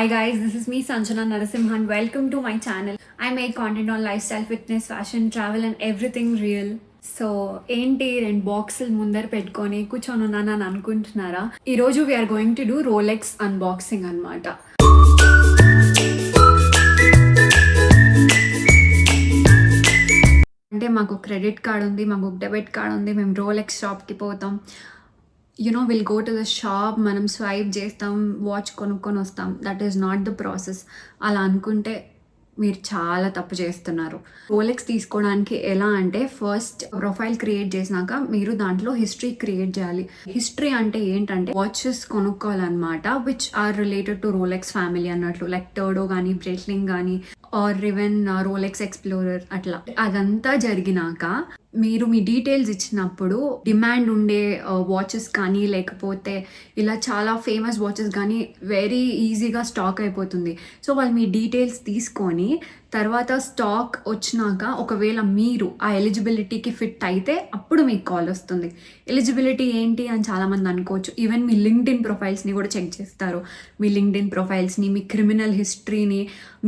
Hi guys, this is me Sanjana Narasimhan. Welcome to my channel. I make content on lifestyle, fitness, fashion, travel and everything real. So ఏంటి రెండు బాక్సులు ముందర పెట్టుకొని కూర్చొని ఉన్నానని అనుకుంటున్నారా? ఈరోజు we are going to do Rolex unboxing అనమాట. అంటే మాకు క్రెడిట్ కార్డ్ ఉంది, మాకు డెబిట్ కార్డ్ ఉంది, మేము రోలెక్స్ షాప్కి పోతాం. Will go to the shop, మనం స్వైప్ చేస్తాం, వాచ్ కొనుక్కొని వస్తాం. That is not the process. అలా అనుకుంటే మీరు చాలా తప్పు చేస్తున్నారు. రోలెక్స్ తీసుకోవడానికి ఎలా అంటే, ఫస్ట్ ప్రొఫైల్ క్రియేట్ చేసినాక మీరు దాంట్లో హిస్టరీ క్రియేట్ చేయాలి. హిస్టరీ అంటే ఏంటంటే వాచెస్ కొనుక్కోవాలన్నమాట which are related to Rolex family అన్నట్లు, లైక్ టర్డో కానీ, బ్రేట్లింగ్ కానీ, ఆర్ ఈవెన్ రోలెక్స్ ఎక్స్ప్లోరర్ అట్లా. అదంతా జరిగినాక మీరు మీ డీటెయిల్స్ ఇచ్చినప్పుడు డిమాండ్ ఉండే వాచెస్ కానీ, లేకపోతే ఇలా చాలా ఫేమస్ వాచెస్ కానీ వెరీ ఈజీగా స్టాక్ అయిపోతుంది. సో వాళ్ళు మీ డీటెయిల్స్ తీసుకొని తర్వాత స్టాక్ వచ్చినాక ఒకవేళ మీరు ఆ ఎలిజిబిలిటీకి ఫిట్ అయితే అప్పుడు మీకు కాల్ వస్తుంది. ఎలిజిబిలిటీ ఏంటి అని చాలామంది అనుకోవచ్చు. ఈవెన్ మీ లింక్డ్ఇన్ ప్రొఫైల్స్ని కూడా చెక్ చేస్తారు. మీ లింక్డ్ఇన్ ప్రొఫైల్స్ని, మీ క్రిమినల్ హిస్టరీని,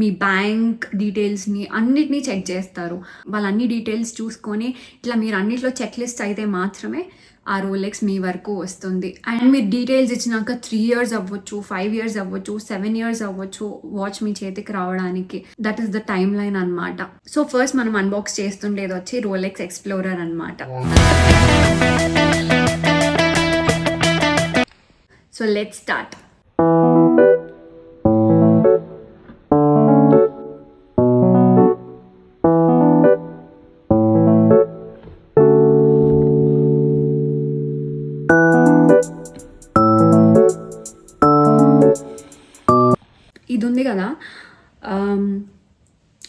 మీ బ్యాంక్ డీటెయిల్స్ని అన్నిటినీ చెక్ చేస్తారు. వాళ్ళన్ని డీటెయిల్స్ చూసుకొని ఇట్లా మీరు అన్నిట్లో చెక్ లిస్ట్ అయితే మాత్రమే ఆ రోలెక్స్ మీ వరకు వస్తుంది. అండ్ మీరు డీటెయిల్స్ ఇచ్చినాక 3 years అవ్వచ్చు, 5 years అవ్వచ్చు, 7 years అవ్వచ్చు వాచ్ మీ చేతికి రావడానికి. That is the time line అనమాట. సో ఫస్ట్ మనం అన్బాక్స్ చేస్తుండేది వచ్చి రోలెక్స్ ఎక్స్ప్లోరర్ అనమాట. So let's start. ఇది ఉంది కదా,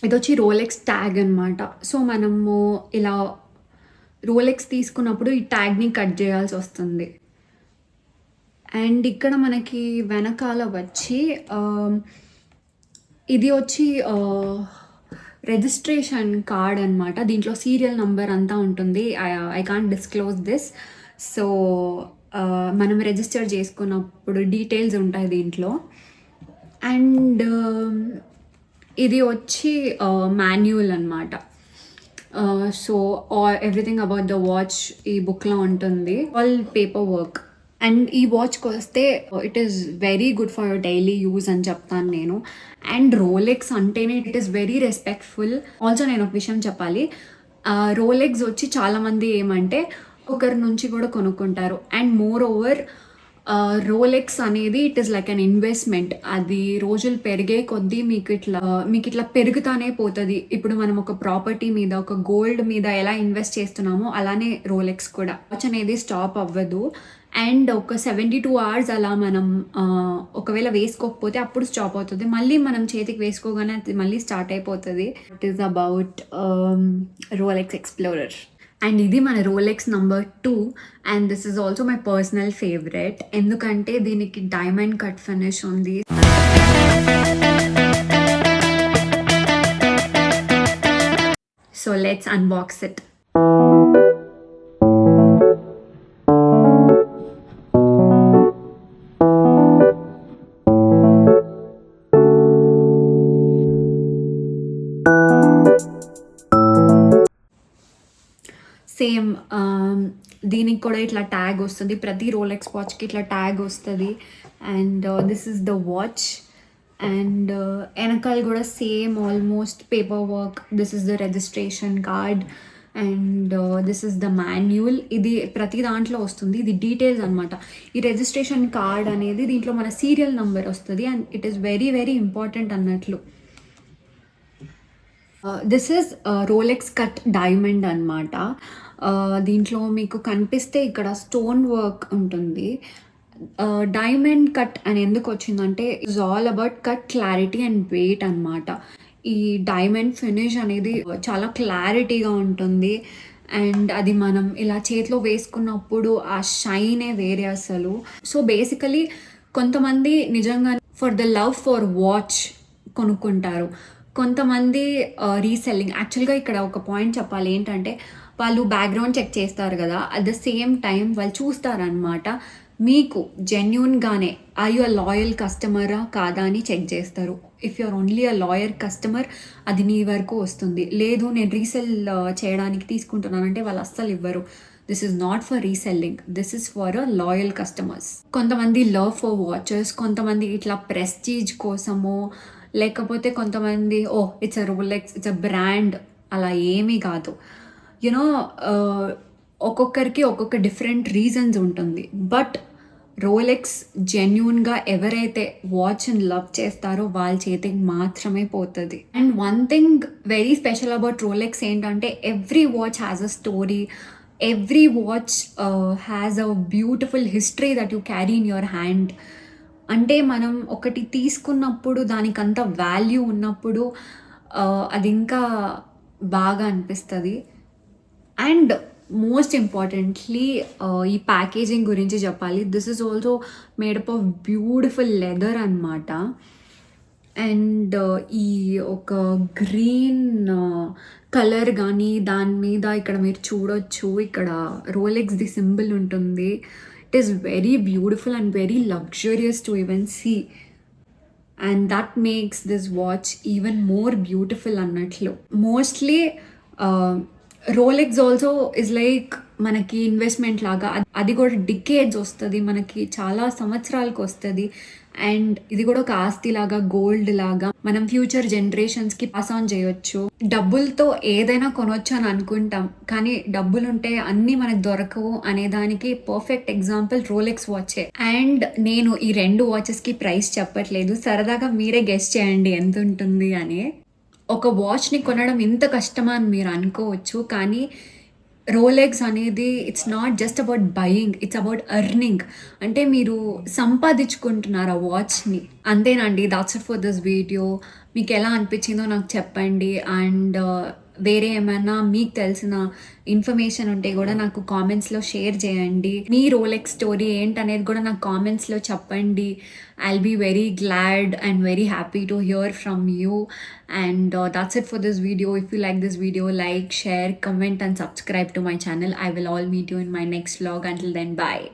ఇది వచ్చి రోలెక్స్ ట్యాగ్ అనమాట. సో మనము ఇలా రోలెక్స్ తీసుకున్నప్పుడు ఈ ట్యాగ్ని కట్ చేయాల్సి వస్తుంది. అండ్ ఇక్కడ మనకి వెనకాల వచ్చి ఇది వచ్చి రిజిస్ట్రేషన్ కార్డ్ అనమాట. దీంట్లో సీరియల్ నంబర్ అంతా ఉంటుంది. I can't disclose this. So మనం రిజిస్టర్ చేసుకున్నప్పుడు డీటెయిల్స్ ఉంటాయి దీంట్లో. అండ్ ఇది వచ్చి మాన్యువల్ అనమాట. So everything about the watch ఈ బుక్లో ఉంటుంది. All paper work. అండ్ ఈ వాచ్కి వస్తే it is very good for daily use అని చెప్తాను నేను. అండ్ రోలెక్స్ అంటేనే it is very respectful. Also నేను ఒక విషయం చెప్పాలి. రోలెక్స్ వచ్చి చాలామంది ఏమంటే ఒకరి నుంచి కూడా కొనుక్కుంటారు. అండ్ మోర్ ఓవర్ రోలెక్స్ అనేది it is like an investment. అది రోజులు పెరిగే కొద్దీ మీకు ఇట్లా పెరుగుతానే పోతుంది. ఇప్పుడు మనం ఒక ప్రాపర్టీ మీద, ఒక గోల్డ్ మీద ఎలా ఇన్వెస్ట్ చేస్తున్నామో అలానే రోలెక్స్ కూడా. వాచ్ అనేది స్టాప్ అవ్వదు. అండ్ ఒక 72 hours అలా మనం ఒకవేళ వేసుకోకపోతే అప్పుడు స్టాప్ అవుతుంది. మళ్ళీ మనం చేతికి వేసుకోగానే అది మళ్ళీ స్టార్ట్ అయిపోతుంది. It is about Rolex explorer. And ఇది మన Rolex number 2. And this is also my personal favourite. ఎందుకంటే దీనికి డైమండ్ కట్ ఫినిష్ ఉంది. So let's unbox it. Same దీనికి కూడా ఇట్లా ట్యాగ్ వస్తుంది. ప్రతి రోలెక్స్ వాచ్కి ఇట్లా ట్యాగ్ వస్తుంది. And this is the watch. And వెనకాల కూడా same almost paper work. This is the registration card and this is the manual. ఇది ప్రతి దాంట్లో వస్తుంది. ఇది డీటెయిల్స్ అనమాట. ఈ రిజిస్ట్రేషన్ కార్డ్ అనేది దీంట్లో మన సీరియల్ నెంబర్ వస్తుంది. And it is very very important అన్నట్లు. This is Rolex cut diamond అనమాట. దీంట్లో మీకు కనిపిస్తే ఇక్కడ స్టోన్ వర్క్ ఉంటుంది. డైమండ్ కట్ అని ఎందుకు వచ్చిందంటే it's all about cut clarity and weight అనమాట. ఈ డైమండ్ ఫినిష్ అనేది చాలా క్లారిటీగా ఉంటుంది. అండ్ అది మనం ఇలా చేతిలో వేసుకున్నప్పుడు ఆ షైనే వేరే అసలు. సో బేసికలీ కొంతమంది నిజంగా for the love for watch కొనుక్కుంటారు. కొంతమంది రీసెల్లింగ్. యాక్చువల్గా ఇక్కడ ఒక పాయింట్ చెప్పాలి ఏంటంటే, వాళ్ళు బ్యాక్గ్రౌండ్ చెక్ చేస్తారు కదా, అట్ ద సేమ్ టైం వాళ్ళు చూస్తారనమాట మీకు జెన్యూన్గానే ఆర్ యు అ లాయల్ కస్టమరా కాదా అని చెక్ చేస్తారు. If you are only a loyal customer అది నీ వరకు వస్తుంది. లేదు నేను రీసెల్ చేయడానికి తీసుకుంటున్నానంటే వాళ్ళు అస్సలు ఇవ్వరు. This is not for reselling, this is for a loyal customers. కొంతమంది లవ్ ఫర్ వాచెస్, కొంతమంది ఇట్లా ప్రెస్టీజ్ కోసమో, లేకపోతే కొంతమంది it's a Rolex, it's a brand, అలా ఏమీ కాదు. యునో ఒక్కొక్కరికి ఒక్కొక్క డిఫరెంట్ రీజన్స్ ఉంటుంది. బట్ రోలెక్స్ జెన్యూన్గా ఎవరైతే వాచ్ని లవ్ చేస్తారో వాళ్ళ చేతికి మాత్రమే పోతుంది. And one thing very special about Rolex ఏంటంటే every watch has a story, every watch has a beautiful history that you carry in your hand. అంటే మనం ఒకటి తీసుకున్నప్పుడు దానికంత వాల్యూ ఉన్నప్పుడు అది ఇంకా బాగా అనిపిస్తుంది. అండ్ మోస్ట్ ఇంపార్టెంట్లీ ఈ ప్యాకేజింగ్ గురించి చెప్పాలి. This is also made up of beautiful leather అనమాట. అండ్ ఈ ఒక గ్రీన్ కలర్ కానీ దాని మీద ఇక్కడ మీరు చూడొచ్చు, ఇక్కడ రోలెక్స్ది సింబల్ ఉంటుంది. It is very beautiful and very luxurious to even see. And that makes this watch even more beautiful అన్నట్లు. Mostly Rolex also is like మనకి ఇన్వెస్ట్మెంట్ లాగా, అది కూడా డికేడ్స్ వస్తుంది, మనకి చాలా సంవత్సరాలకు వస్తుంది. అండ్ ఇది కూడా ఒక ఆస్తి లాగా, గోల్డ్ లాగా మనం ఫ్యూచర్ జనరేషన్స్కి పాస్ ఆన్ చేయొచ్చు. డబ్బులతో ఏదైనా కొనొచ్చు అని అనుకుంటాం, కానీ డబ్బులు ఉంటే అన్నీ మనకు దొరకవు అనే దానికి పర్ఫెక్ట్ ఎగ్జాంపుల్ రోలెక్స్ వాచే. అండ్ నేను ఈ 2 వాచెస్కి ప్రైస్ చెప్పట్లేదు, సరదాగా మీరే గెస్ చేయండి ఎంత ఉంటుంది అని. ఒక వాచ్ని కొనడం ఇంత కష్టమా అని మీరు అనుకోవచ్చు, కానీ రోలెక్స్ అనేది it's not just about buying, it's about earning. అంటే మీరు సంపాదించుకుంటున్నారు ఆ వాచ్ని. అంతేనండి, that's it for this video. మీకు ఎలా అనిపించిందో నాకు చెప్పండి. అండ్ వేరే ఏమైనా మీకు తెలిసిన ఇన్ఫర్మేషన్ ఉంటే కూడా నాకు కామెంట్స్లో షేర్ చేయండి. మీ రోలెక్స్ స్టోరీ ఏంటనేది కూడా నాకు కామెంట్స్లో చెప్పండి. I'll be very glad and very happy to hear from you. And that's it for this video. If you like this video, like, share, comment and subscribe to my channel. I will all meet you in my next vlog. Until then, bye.